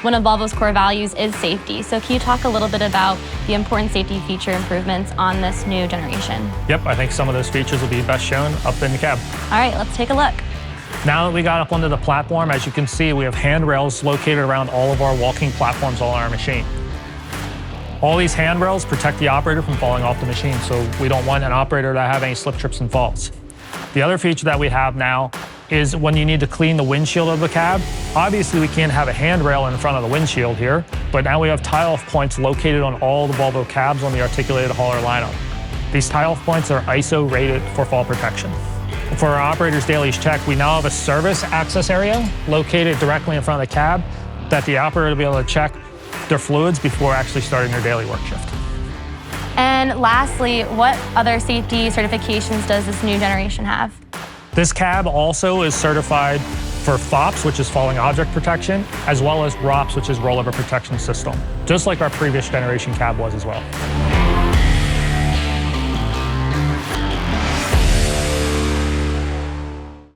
one of Volvo's core values is safety. So can you talk a little bit about the important safety feature improvements on this new generation? Yep, I think some of those features will be best shown up in the cab. All right, let's take a look. Now that we got up onto the platform, as you can see, we have handrails located around all of our walking platforms on our machine. All these handrails protect the operator from falling off the machine, so we don't want an operator to have any slip, trips, and falls. The other feature that we have now is when you need to clean the windshield of the cab. Obviously, we can't have a handrail in front of the windshield here, but now we have tie-off points located on all the Volvo cabs on the articulated hauler lineup. These tie-off points are ISO rated for fall protection. For our operator's daily check, we now have a service access area located directly in front of the cab that the operator will be able to check their fluids before actually starting their daily work shift. And lastly, what other safety certifications does this new generation have? This cab also is certified for FOPS, which is falling object protection, as well as ROPS, which is rollover protection system, just like our previous generation cab was as well.